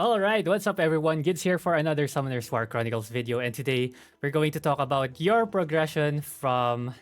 Alright, what's up everyone? Gids here for another Summoner's War Chronicles video, and today we're going to talk about your progression from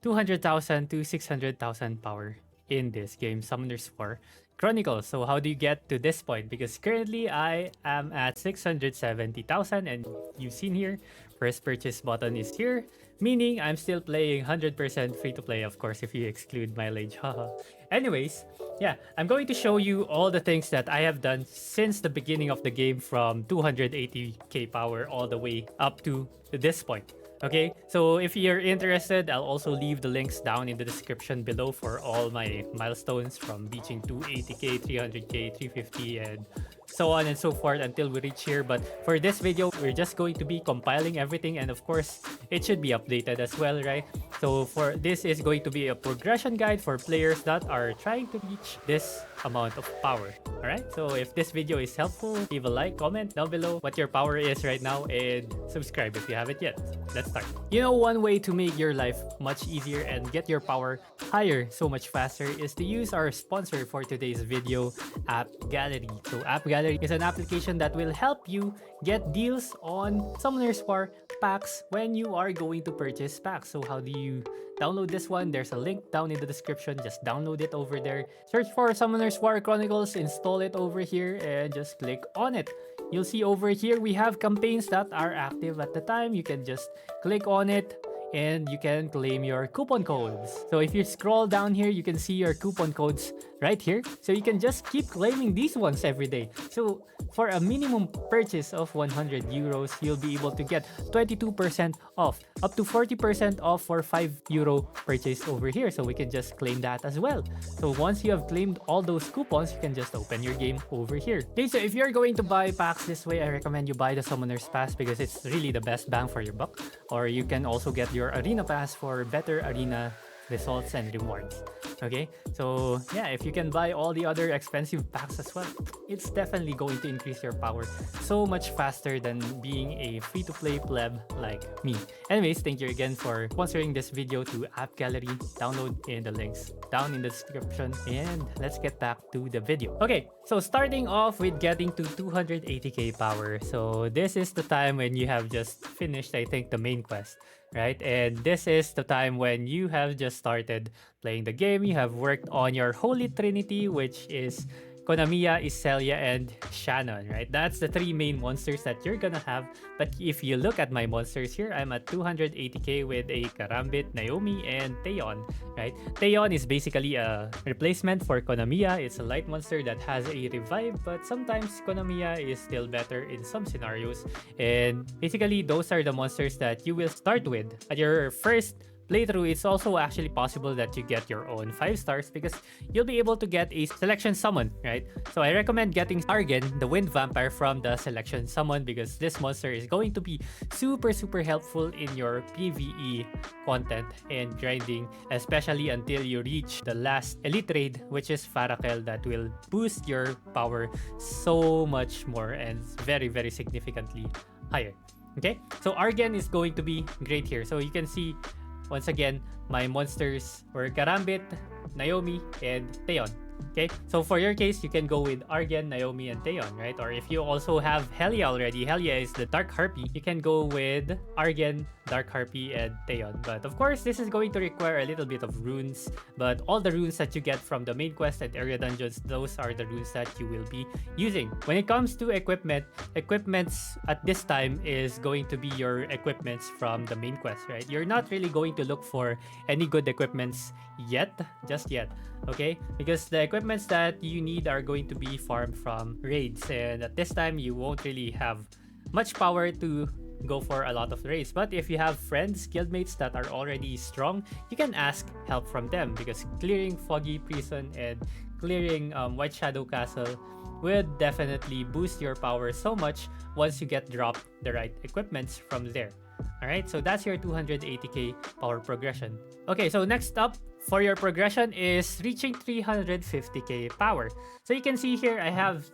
200,000 to 600,000 power in this game, Summoner's War Chronicles. So how do you get to this point? Because currently I am at 670,000, and you've seen here, first purchase button is here, meaning I'm still playing 100% free to play, of course, if you exclude mileage. Haha. Anyways, yeah, I'm going to show you all the things that I have done since the beginning of the game, from 280k power all the way up to this point. Okay, so if you're interested, I'll also leave the links down in the description below for all my milestones, from reaching 280k, 300k, 350, and so on and so forth until we reach here. But for this video, we're just going to be compiling everything, and of course, it should be updated as well, right? So for this is going to be a progression guide for players that are trying to reach this amount of power. Alright, so if this video is helpful, leave a like, comment down below what your power is right now, and subscribe if you haven't yet. Let's start. You know, one way to make your life much easier and get your power higher so much faster is to use our sponsor for today's video, App Gallery. So App Gallery is an application that will help you get deals on Summoner's War packs when you are going to purchase packs. So how do you download this one? There's a link down in the description. Just download it over there. Search for Summoner's War Chronicles, install it over here, and just click on it. You'll see over here we have campaigns that are active at the time. You can just click on it and you can claim your coupon codes. So if you scroll down here, you can see your coupon codes right here. So you can just keep claiming these ones every day. So for a minimum purchase of 100 euros, you'll be able to get 22% off, up to 40% off for 5 euro purchase over here. So we can just claim that as well. So once you have claimed all those coupons, you can just open your game over here. Okay, so if you're going to buy packs this way, I recommend you buy the Summoner's Pass because it's really the best bang for your buck. Or you can also get your Arena Pass for better arena results and rewards. Okay, so yeah, if you can buy all the other expensive packs as well, it's definitely going to increase your power so much faster than being a free-to-play pleb like me. Anyways, thank you again for sponsoring this video to App Gallery. Download in the links down in the description, and let's get back to the video. Okay, so starting off with getting to 280k power. So this is the time when you have just finished, I think, the main quest, right? And this is the time when you have just started playing the game. You have worked on your Holy Trinity, which is Konamiya, Iselia, and Shannon, right? That's the three main monsters that you're gonna have. But if you look at my monsters here, I'm at 280k with a Karambit, Naomi, and Theon, right? Theon is basically a replacement for Konamiya. It's a light monster that has a revive, but sometimes Konamiya is still better in some scenarios. And basically, those are the monsters that you will start with at your first playthrough. It's also actually possible that you get your own 5 stars because you'll be able to get a selection summon, right? So I recommend getting Argen, the Wind Vampire, from the selection summon because this monster is going to be super helpful in your PvE content and grinding, especially until you reach the last elite raid, which is Farakel, that will boost your power so much more and very significantly higher. Okay, so Argen is going to be great here. So you can see, once again, my monsters were Karambit, Naomi, and Theon. Okay, so for your case, you can go with Argen, Naomi, and Theon, right? Or if you also have Helia already, Helia is the Dark Harpy, you can go with Argen, Dark Harpy, and Theon. But of course, this is going to require a little bit of runes, but all the runes that you get from the main quest and area dungeons, those are the runes that you will be using. When it comes to equipments at this time is going to be your equipments from the main quest, right? You're not really going to look for any good equipments just yet, okay? Because the equipments that you need are going to be farmed from raids, and at this time you won't really have much power to go for a lot of raids. But if you have friends, guildmates that are already strong, you can ask help from them because clearing Foggy Prison and clearing White Shadow Castle would definitely boost your power so much once you get dropped the right equipments from there. Alright, so that's your 280k power progression. Okay, so next up for your progression is reaching 350k power. So you can see here I have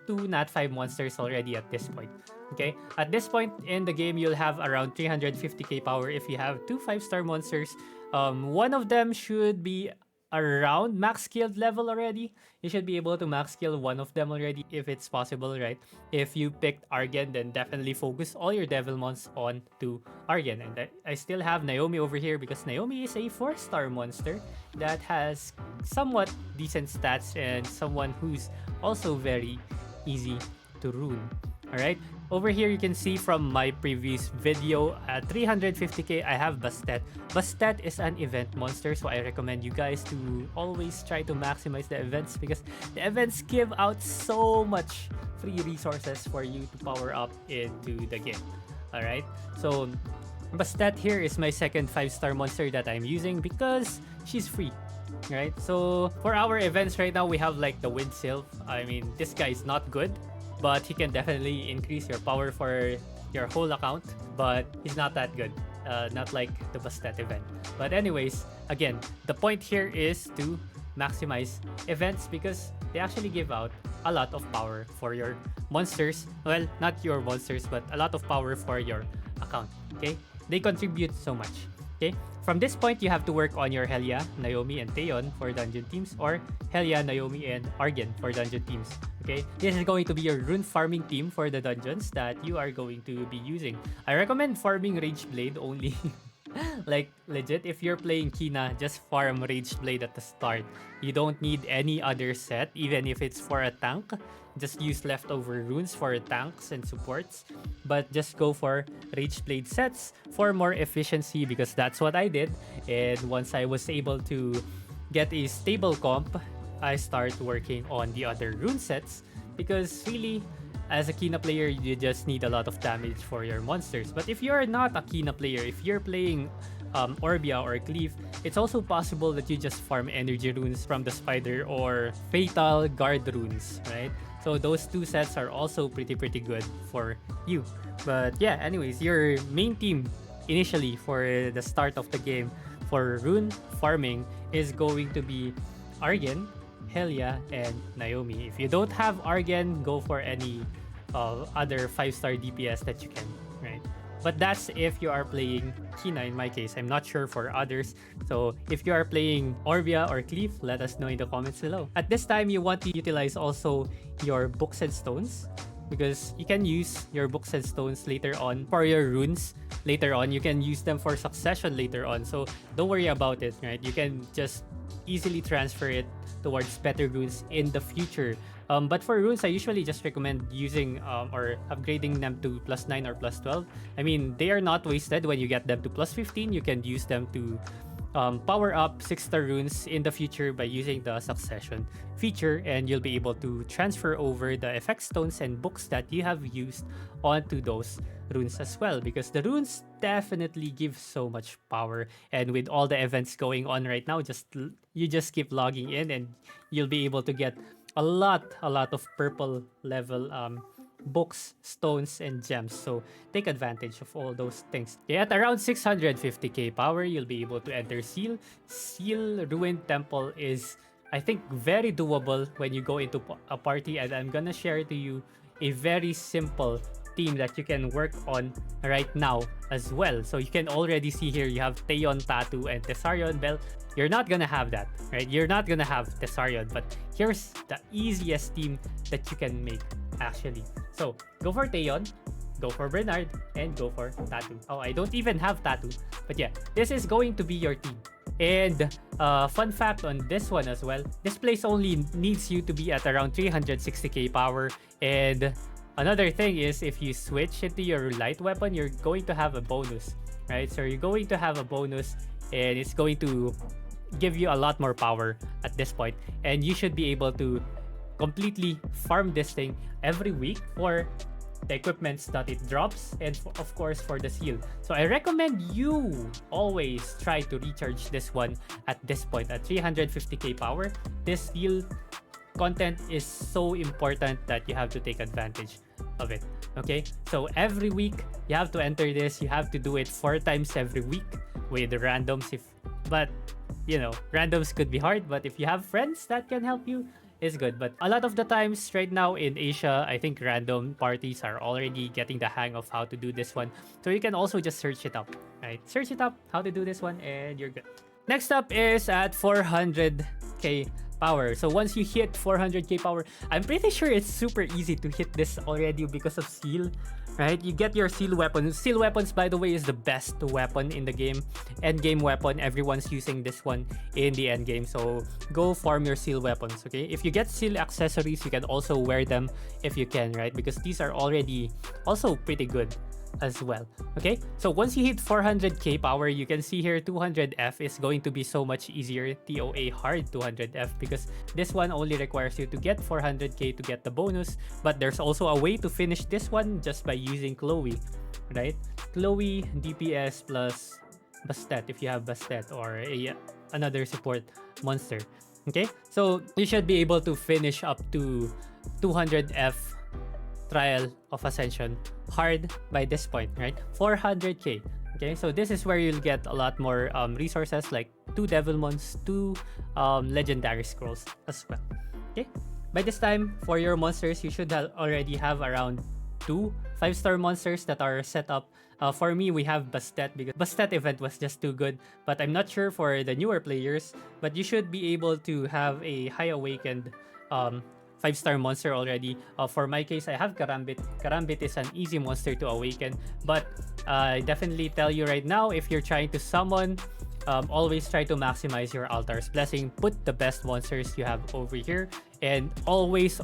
2 Nat 5 monsters already at this point. Okay, at this point in the game, you'll have around 350k power if you have 2 5-star monsters. One of them should be around max skilled level already. You should be able to max skill one of them already if it's possible, right? If you picked Argen, then definitely focus all your Devilmons on to Argen. And I still have Naomi over here because Naomi is a 4-star monster that has somewhat decent stats and someone who's also very easy to rune. Alright, over here you can see from my previous video at 350k I have Bastet. Bastet is an event monster, so I recommend you guys to always try to maximize the events because the events give out so much free resources for you to power up into the game. Alright, so Bastet here is my second 5-star monster that I'm using because she's free. Right, so for our events right now we have like the Wind Sylph. I mean, this guy is not good, but he can definitely increase your power for your whole account, but he's not that good. Not like the Bastet event. But anyways, again, the point here is to maximize events because they actually give out a lot of power for your monsters. Well, not your monsters, but a lot of power for your account. Okay, they contribute so much. Okay, from this point, you have to work on your Helia, Naomi, and Theon for dungeon teams, or Helia, Naomi, and Argen for dungeon teams. Okay, this is going to be your rune farming team for the dungeons that you are going to be using. I recommend farming Rage Blade only. Like legit, if you're playing Kina, just farm Rage Blade at the start. You don't need any other set, even if it's for a tank. Just use leftover runes for tanks and supports, but just go for Rage Blade sets for more efficiency because that's what I did. And once I was able to get a stable comp, I start working on the other rune sets because really, as a Kina player, you just need a lot of damage for your monsters. But if you're not a Kina player, if you're playing Orbia or Cleave, it's also possible that you just farm energy runes from the spider or fatal guard runes, right? So those two sets are also pretty good for you. But yeah, anyways, your main team initially for the start of the game for rune farming is going to be Argen, Helia, and Naomi. If you don't have Argen, go for any other 5-star DPS that you can, right? But that's if you are playing Kina in my case. I'm not sure for others. So if you are playing Orbia or Cleave, let us know in the comments below. At this time, you want to utilize also your books and stones because you can use your books and stones later on for your runes. Later on, you can use them for succession later on. So don't worry about it, right? You can just easily transfer it towards better runes in the future. But for runes, I usually just recommend using or upgrading them to +9 or +12. I mean, they are not wasted when you get them to +15. You can use them to power up 6-star runes in the future by using the succession feature, and you'll be able to transfer over the effect stones and books that you have used onto those runes as well, because the runes definitely give so much power. And with all the events going on right now, you just keep logging in and you'll be able to get a lot of purple level books, stones, and gems. So take advantage of all those things. Okay, at around 650k power, you'll be able to enter Seal. Seal Ruined Temple is, I think, very doable when you go into a party, and I'm gonna share to you a very simple team that you can work on right now as well. So you can already see here you have Theon, Tatu, and Tessarion Bell. You're not gonna have that, right? You're not gonna have Tessarion, but here's the easiest team that you can make actually. So go for Theon, go for Bernard, and go for Tatu. Oh, I don't even have Tatu, but yeah, this is going to be your team. And fun fact on this one as well, this place only needs you to be at around 360k power. And another thing is, if you switch into your light weapon, you're going to have a bonus, right? So you're going to have a bonus, and it's going to give you a lot more power at this point. And you should be able to completely farm this thing every week for the equipments that it drops, and of course for the seal. So I recommend you always try to recharge this one at this point at 350k power. This seal content is so important that you have to take advantage of it. Okay, so every week you have to enter this. You have to do it 4 times every week with randoms. But you know, randoms could be hard, but if you have friends that can help you, is good. But a lot of the times right now in Asia, I think random parties are already getting the hang of how to do this one. So you can also just search it up, right? Search it up how to do this one, and you're good. Next up is at 400k power. So once you hit 400k power, I'm pretty sure it's super easy to hit this already because of seal, right? You get your seal weapon. Seal weapons, by the way, is the best weapon in the game. End game weapon, everyone's using this one in the end game. So go farm your seal weapons, okay? If you get seal accessories, you can also wear them if you can, right? Because these are already also pretty good as well. Okay, so once you hit 400k power, you can see here 200f is going to be so much easier, TOA hard 200f, because this one only requires you to get 400k to get the bonus, but there's also a way to finish this one just by using Chloe, right? Chloe DPS plus Bastet if you have Bastet or another support monster. Okay, so you should be able to finish up to 200f Trial of Ascension hard by this point, right? 400k. Okay, so this is where you'll get a lot more resources like 2 Devilmons, 2 Legendary Scrolls as well. Okay, by this time, for your monsters, you should already have around 2 5-star monsters that are set up. For me, we have Bastet because Bastet event was just too good, but I'm not sure for the newer players, but you should be able to have a High Awakened 5-star monster already. For my case, I have Karambit. Karambit is an easy monster to awaken, but I definitely tell you right now, if you're trying to summon, always try to maximize your Altar's Blessing. Put the best monsters you have over here, and always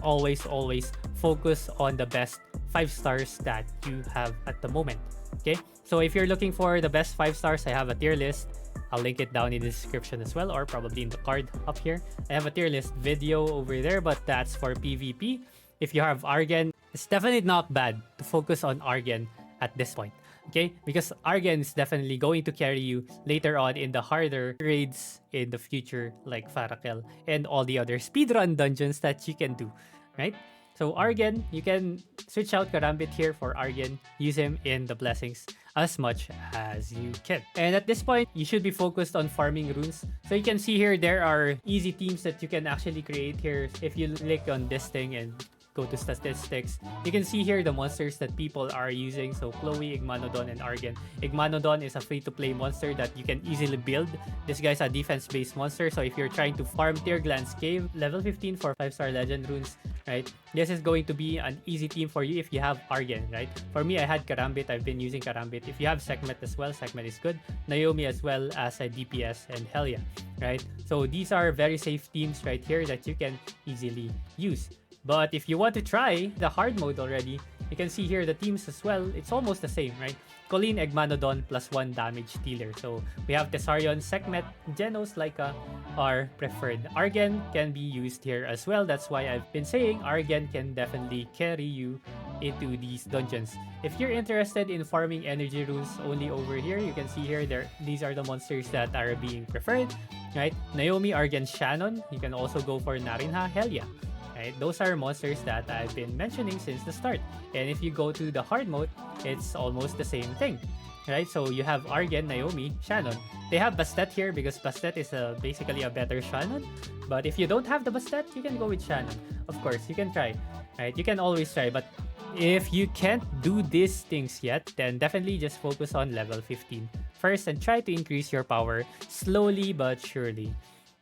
focus on the best 5 stars that you have at the moment. Okay, so if you're looking for the best 5 stars, I have a tier list. I'll link it down in the description as well, or probably in the card up here. I have a tier list video over there, but that's for PvP. If you have Argen, it's definitely not bad to focus on Argen at this point, okay? Because Argen is definitely going to carry you later on in the harder raids in the future, like Farakel and all the other speedrun dungeons that you can do, right? So Argen, you can switch out Karambit here for Argen. Use him in the blessings as much as you can. And at this point, you should be focused on farming runes. So you can see here, there are easy teams that you can actually create here. If you click on this thing and go to statistics, you can see here the monsters that people are using. So Chloe, Igmanodon, and Argen. Igmanodon is a free-to-play monster that you can easily build. This guy's a defense-based monster. So if you're trying to farm Tearglan's Cave, level 15 for 5-star legend runes, right? This is going to be an easy team for you if you have Argen, right? For me, I had Karambit. I've been using Karambit. If you have Sekhmet as well, Sekhmet is good. Naomi as well as a DPS, and Helia, right? So these are very safe teams right here that you can easily use. But if you want to try the hard mode already, you can see here the teams as well. It's almost the same, right? Colleen, Egmanodon, plus 1 damage dealer. So we have Tesarion, Sekhmet, Genos, Laika are preferred. Argen can be used here as well. That's why I've been saying Argen can definitely carry you into these dungeons. If you're interested in farming energy runes only over here, you can see here these are the monsters that are being preferred, right? Naomi, Argen, Shannon. You can also go for Narinha, Helia. Right? Those are monsters that I've been mentioning since the start. And if you go to the hard mode, it's almost the same thing. Right? So you have Argen, Naomi, Shannon. They have Bastet here because Bastet is basically a better Shannon. But if you don't have the Bastet, you can go with Shannon. Of course, you can try. Right? You can always try. But if you can't do these things yet, then definitely just focus on level 15 first and try to increase your power slowly but surely.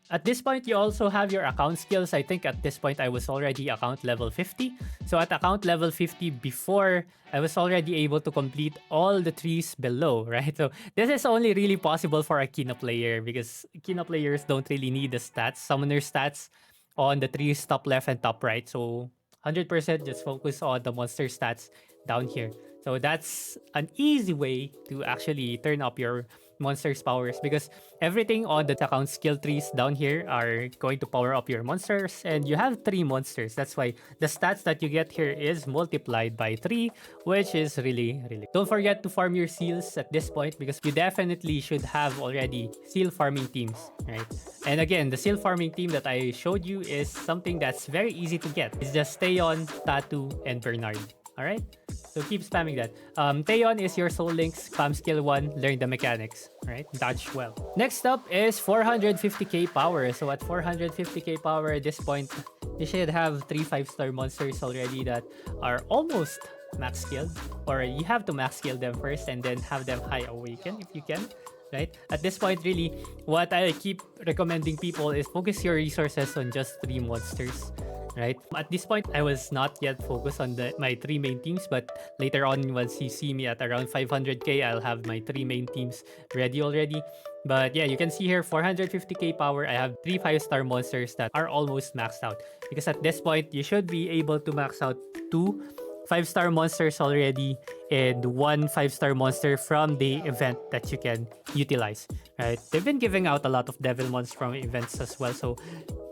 At this point, you also have your account skills. I think at this point, I was already account level 50. So at account level 50 before, I was already able to complete all the trees below, right? So this is only really possible for a Kina player because Kina players don't really need the stats, summoner stats on the trees top left and top right. So 100% just focus on the monster stats down here. So that's an easy way to actually turn up your monsters' powers because everything on the account skill trees down here are going to power up your monsters, and you have 3 monsters. That's why the stats that you get here is multiplied by 3, which is really. Don't forget to farm your seals at this point because you definitely should have already seal farming teams, right? And again, the seal farming team that I showed you is something that's very easy to get. It's just Stay On, Tattoo, and Bernard. All right. So keep spamming that. Theon is your Soul Link's spam skill 1. Learn the mechanics, right? Dodge well. Next up is 450k power. So at 450k power at this point, you should have 3 5-star monsters already that are almost max skilled, or you have to max skill them first and then have them high awaken if you can, right? At this point, really, what I keep recommending people is focus your resources on just 3 monsters, right? At this point, I was not yet focused on my 3 main teams, but later on, once you see me at around 500k, I'll have my 3 main teams ready already. But yeah, you can see here 450k power. I have 3 5-star monsters that are almost maxed out, because at this point, you should be able to max out 2 5-star monsters already and 1 5-star monster from the event that you can utilize, right? They've been giving out a lot of devil mons from events as well, so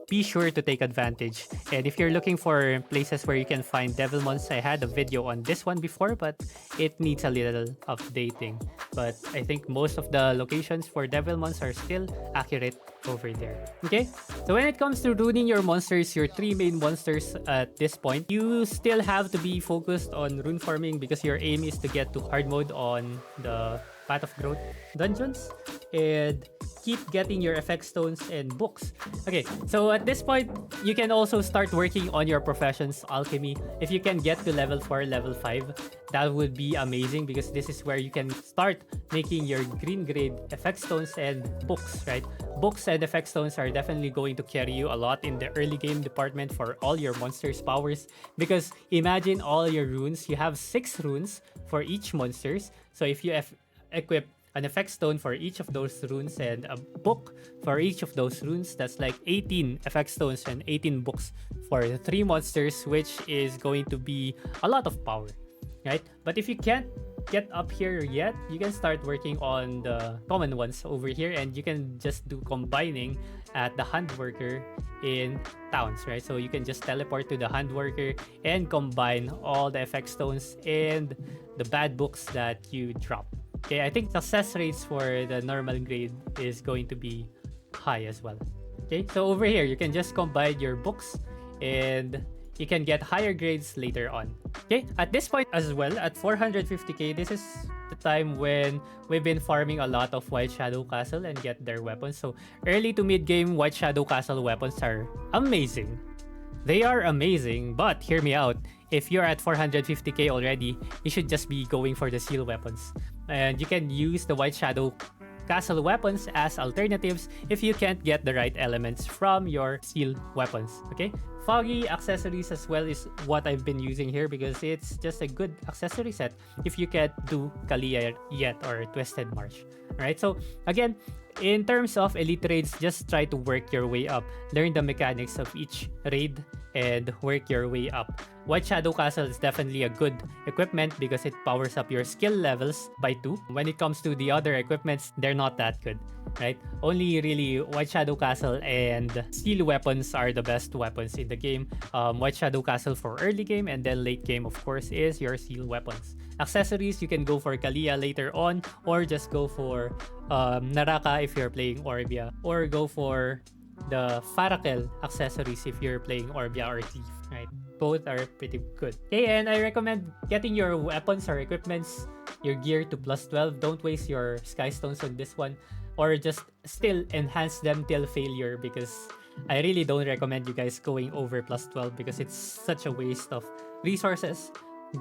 be sure to take advantage. And if you're looking for places where you can find devil mons, I had a video on this one before, but it needs a little updating. But I think most of the locations for devil mons are still accurate over there. Okay, so when it comes to ruining your monsters, your 3 main monsters at this point, you still have to be focused on rune farming, because your aim is to get to hard mode on the Path of Growth dungeons and keep getting your effect stones and books. Okay, so at this point, you can also start working on your professions, alchemy. If you can get to level 4, level 5, that would be amazing, because this is where you can start making your green grade effect stones and books, right? Books and effect stones are definitely going to carry you a lot in the early game department for all your monsters' powers, because imagine all your runes. You have 6 runes for each monsters. So if you equip an effect stone for each of those runes and a book for each of those runes, that's like 18 effect stones and 18 books for the 3 monsters, which is going to be a lot of power, right? But if you can't get up here yet, you can start working on the common ones over here, and you can just do combining at the handworker in towns, right? So you can just teleport to the handworker and combine all the effect stones and the bad books that you drop. Okay, I think success rates for the normal grade is going to be high as well. Okay, so over here, you can just combine your books and you can get higher grades later on. Okay, at this point as well, at 450k, this is the time when we've been farming a lot of White Shadow Castle and get their weapons. So early to mid game, White Shadow Castle weapons are amazing. They are amazing, but hear me out. If you're at 450k already, you should just be going for the seal weapons. And you can use the White Shadow Castle weapons as alternatives if you can't get the right elements from your seal weapons, okay? Foggy accessories as well is what I've been using here, because it's just a good accessory set if you can't do Kalia yet or Twisted March, right? So again, in terms of elite raids, just try to work your way up. Learn the mechanics of each raid and work your way up. White Shadow Castle is definitely a good equipment because it powers up your skill levels by 2. When it comes to the other equipments, they're not that good, right? Only really White Shadow Castle and steel weapons are the best weapons in the game. White Shadow Castle for early game, and then late game, of course, is your steel weapons. Accessories, you can go for Kalia later on, or just go for Naraka if you're playing Orbia, or go for the Farakel accessories if you're playing Orbia or Thief, right? Both are pretty good. Okay, and I recommend getting your weapons or equipments, your gear to plus 12. Don't waste your Sky Stones on this one, or just still enhance them till failure, because I really don't recommend you guys going over plus 12 because it's such a waste of resources,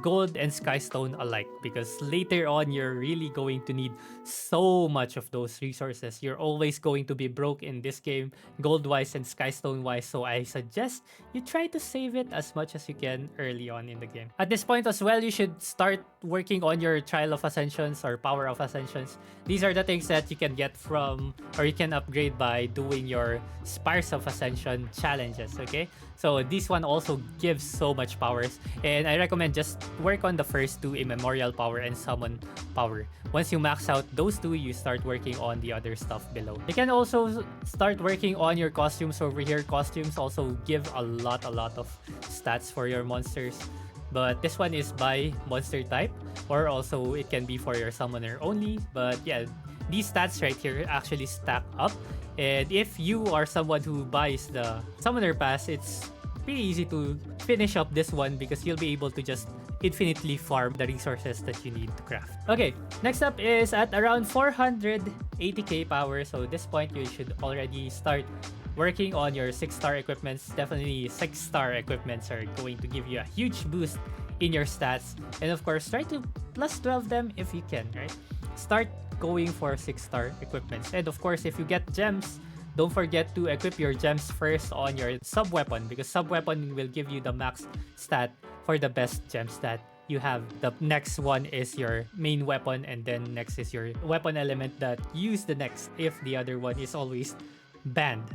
gold and skystone alike, because later on you're really going to need so much of those resources. You're always going to be broke in this game, gold wise and skystone wise, so I suggest you try to save it as much as you can early on in the game. At this point as well, you should start working on your Trial of Ascensions or Power of Ascensions. These are the things that you can get from, or you can upgrade by doing your Spires of Ascension challenges, okay? So this one also gives so much powers, and I recommend just work on the first 2, Immemorial Power and Summon Power. Once you max out those 2, you start working on the other stuff below. You can also start working on your costumes over here. Costumes also give a lot of stats for your monsters, but this one is by monster type, or also it can be for your summoner only. But yeah, these stats right here actually stack up, and if you are someone who buys the summoner pass, it's pretty easy to finish up this one because you'll be able to just infinitely farm the resources that you need to craft. Okay, next up is at around 480k power. So this point you should already start working on your 6-star equipments. Definitely 6-star equipments are going to give you a huge boost in your stats, and of course try to plus 12 them if you can, right? Start going for 6-star equipments, and of course if you get gems, don't forget to equip your gems first on your sub weapon, because sub weapon will give you the max stat for the best gem stat you have. The next one is your main weapon, and then next is your weapon element that use the next if the other one is always banned.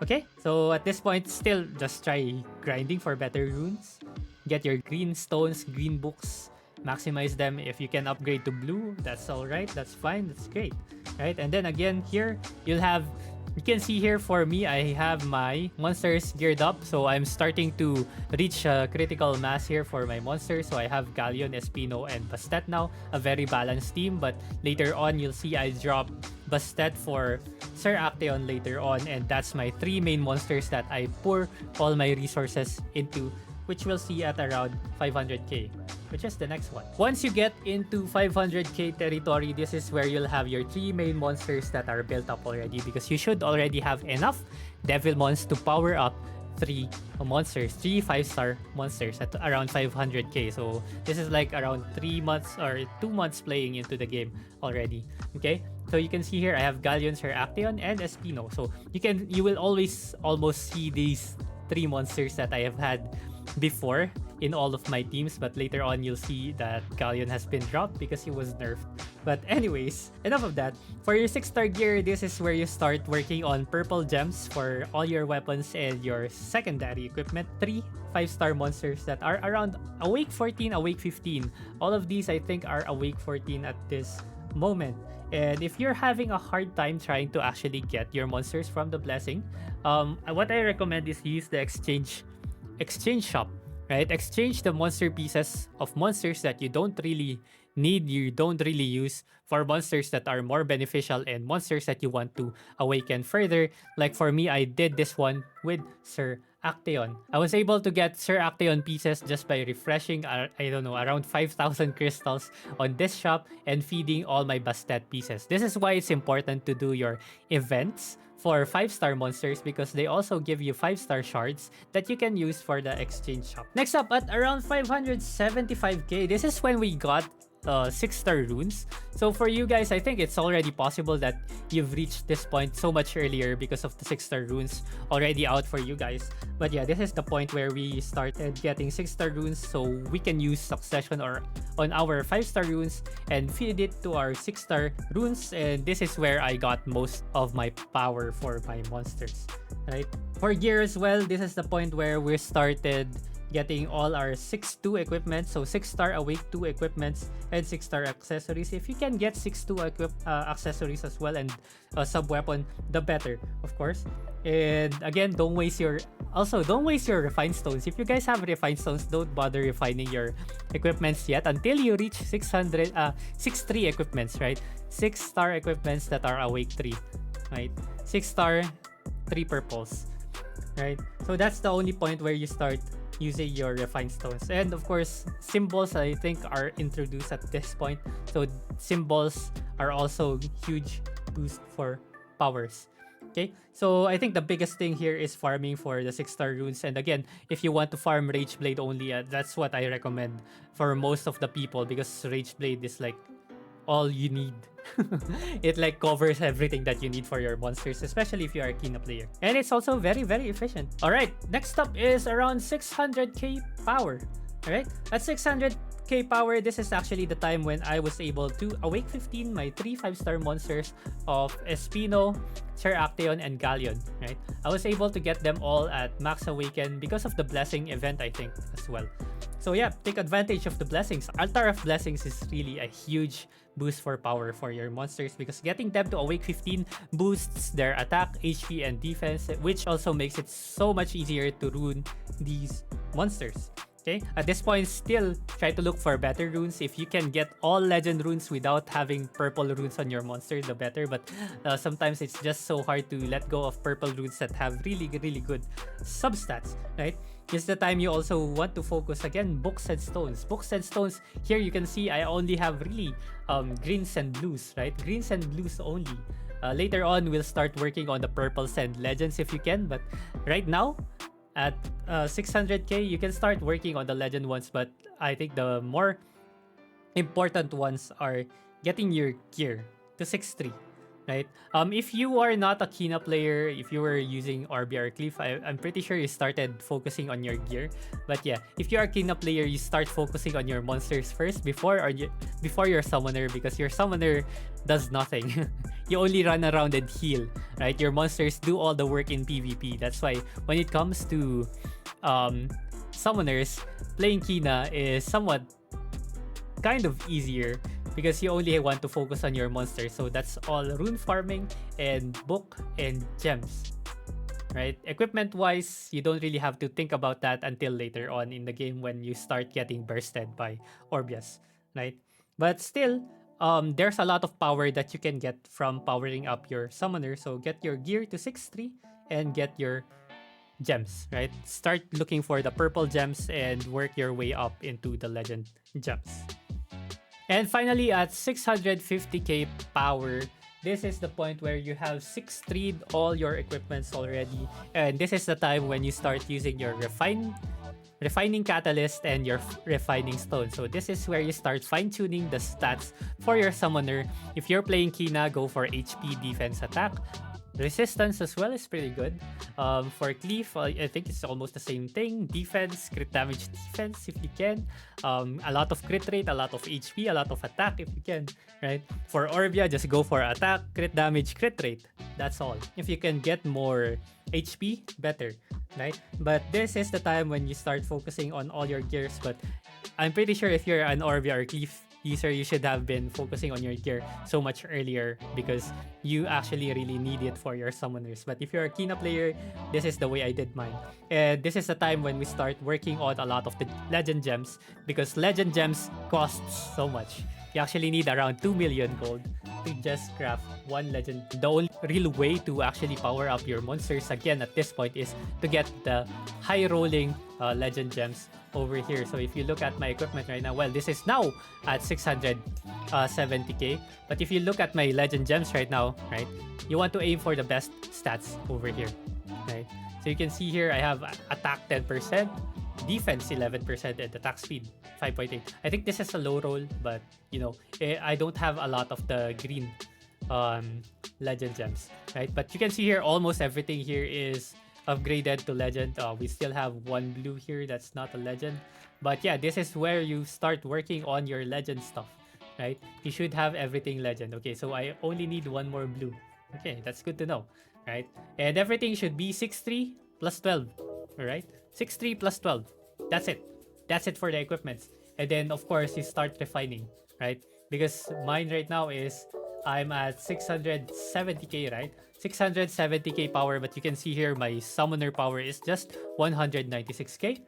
Okay, so at this point still just try grinding for better runes. Get your green stones, green books, maximize them. If you can upgrade to blue, that's all right, that's fine, that's great, right? And then again here you can see here for me, I have my monsters geared up, so I'm starting to reach critical mass here for my monsters. So I have Galleon, Espino, and Bastet now, a very balanced team. But later on you'll see I drop Bastet for Sir Actaeon later on, and that's my 3 main monsters that I pour all my resources into, which we'll see at around 500k, which is the next one. Once you get into 500k territory, this is where you'll have your 3 main monsters that are built up already, because you should already have enough Devil Mons to power up 3 monsters, 3 5-star monsters at around 500k. So this is like around 3 months or 2 months playing into the game already. Okay, so you can see here I have Galleon, Sir Actaeon, and Espino. So you will always almost see these 3 monsters that I have had before in all of my teams, but later on you'll see that Galleon has been dropped because he was nerfed. But anyways, enough of that. For your 6-star gear, this is where you start working on purple gems for all your weapons and your secondary equipment. 3 5-star monsters that are around awake 14, awake 15. All of these I think are awake 14 at this moment. And if you're having a hard time trying to actually get your monsters from the blessing, what I recommend is use the exchange shop, right? Exchange the monster pieces of monsters that you don't really need, you don't really use, for monsters that are more beneficial and monsters that you want to awaken further. Like for me, I did this one with Sir Actaeon. I was able to get Sir Actaeon pieces just by refreshing, I don't know, around 5,000 crystals on this shop and feeding all my Bastet pieces. This is why it's important to do your events for 5-star monsters, because they also give you 5-star shards that you can use for the exchange shop. Next up, at around 575k, this is when we got 6-star runes. So for you guys, I think it's already possible that you've reached this point so much earlier because of the 6-star runes already out for you guys. But yeah, this is the point where we started getting 6-star runes, so we can use succession or on our 5-star runes and feed it to our 6-star runes. And this is where I got most of my power for my monsters, right? For gear as well, this is the point where we started getting all our 6-2 equipment, so 6-star awake 2 equipments and 6-star accessories. If you can get 6-2 accessories as well and sub weapon, the better, of course. And again, don't waste your refined stones. If you guys have refined stones, don't bother refining your equipments yet until you reach 6-3 equipments, right? 6-star equipments that are awake 3, right? 6-star 3 purples, right? So that's the only point where you start using your refined stones. And of course, symbols I think are introduced at this point, so symbols are also huge boost for powers. Okay, so I think the biggest thing here is farming for the 6-star runes. And again, if you want to farm Rage Blade only, that's what I recommend for most of the people, because Rage Blade is like all you need. It like covers everything that you need for your monsters, especially if you are a Kina player. And it's also very, very efficient. Alright, next up is around 600k power. Alright, at 600k power, this is actually the time when I was able to awake 15 my 3 5-star monsters of Espino, Sir Actaeon, and Galleon, right? I was able to get them all at max awaken because of the blessing event, I think, as well. So yeah, take advantage of the blessings. Altar of Blessings is really a huge boost for power for your monsters, because getting them to awake 15 boosts their attack, HP, and defense, which also makes it so much easier to rune these monsters. Okay, at this point, still try to look for better runes. If you can get all legend runes without having purple runes on your monster, the better. But sometimes it's just so hard to let go of purple runes that have really, really good substats, right? This is the time you also want to focus again, books and stones. Books and stones, here you can see I only have really greens and blues, right? Greens and blues only. Later on, we'll start working on the purples and legends if you can, but right now, at 600k, you can start working on the legend ones, but I think the more important ones are getting your gear to 6-3, right? If you are not a Kina player, if you were using RBR Cliff, I'm pretty sure you started focusing on your gear. But yeah, if you are a Kina player, you start focusing on your monsters first before your summoner, because your summoner does nothing. You only run around and heal, right? Your monsters do all the work in PvP. That's why when it comes to summoners, playing Kina is somewhat kind of easier because you only want to focus on your monster. So that's all rune farming and book and gems, right? Equipment wise, you don't really have to think about that until later on in the game when you start getting bursted by Orbias, right? But still, there's a lot of power that you can get from powering up your summoner. So get your gear to 6-3 and get your gems, right? Start looking for the purple gems and work your way up into the legend gems. And finally, at 650k power, this is the point where you have 6-3'd all your equipments already. And this is the time when you start using your refining catalyst and your refining stone. So this is where you start fine-tuning the stats for your summoner. If you're playing Kina, go for HP, defense, attack. Resistance as well is pretty good. For Cleave, I think it's almost the same thing. Defense, crit damage defense if you can. A lot of crit rate, a lot of HP, a lot of attack if you can, right? For Orbia, just go for attack, crit damage, crit rate. That's all. If you can get more HP, better, right? But this is the time when you start focusing on all your gears. But I'm pretty sure if you're an Orbia or Cleave user, you should have been focusing on your gear so much earlier because you actually really need it for your summoners. But if you're a Kina player, this is the way I did mine. And this is the time when we start working on a lot of the legend gems because legend gems cost so much. You actually need around 2 million gold to just craft one legend. The only real way to actually power up your monsters again at this point is to get the high rolling legend gems over here. So if you look at my equipment right now, well, this is now at 670k. But if you look at my legend gems right now, right, you want to aim for the best stats over here, right? So you can see here I have attack 10%, defense 11%, and attack speed 5.8. I think this is a low roll, but you know, I don't have a lot of the green legend gems, right? But you can see here almost everything here is upgraded to legend. We still have one blue here that's not a legend, but yeah, this is where you start working on your legend stuff, right? You should have everything legend. Okay, so I only need one more blue. Okay, that's good to know, right? And everything should be 6-3 plus 12. All right, 6-3 plus 12. That's it. That's it for the equipments. And then of course you start refining, right? Because mine right now is I'm at 670k, right? 670k power, but you can see here my summoner power is just 196k.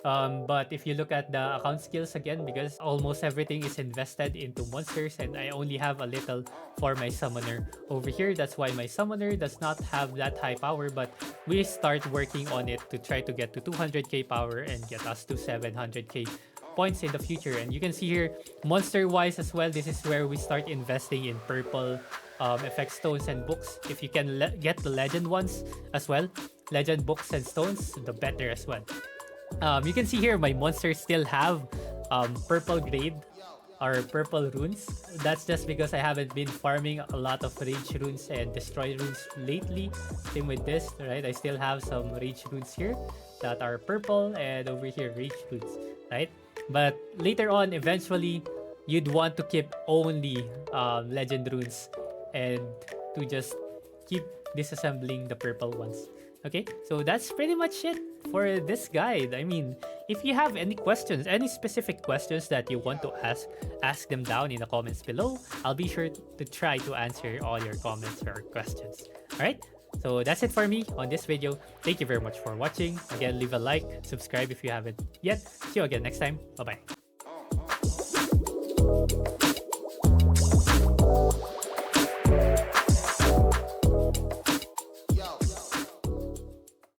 But if you look at the account skills again, because almost everything is invested into monsters and I only have a little for my summoner over here, that's why my summoner does not have that high power, but we start working on it to try to get to 200k power and get us to 700k points in the future. And you can see here monster wise as well, this is where we start investing in purple effect stones and books. If you can get the legend ones as well, legend books and stones, the better as well. You can see here my monsters still have purple grade or purple runes. That's just because I haven't been farming a lot of rage runes and destroy runes lately. Same with this, right? I still have some rage runes here that are purple, and over here rage runes, right? But later on, eventually, you'd want to keep only legend runes and to just keep disassembling the purple ones. Okay, so that's pretty much it for this guide. I mean, if you have any questions, any specific questions that you want to ask them down in the comments below. I'll be sure to try to answer all your comments or questions. All right, so that's it for me on this video. Thank you very much for watching. Again, leave a like, subscribe if you haven't yet. See you again next time. Bye-bye.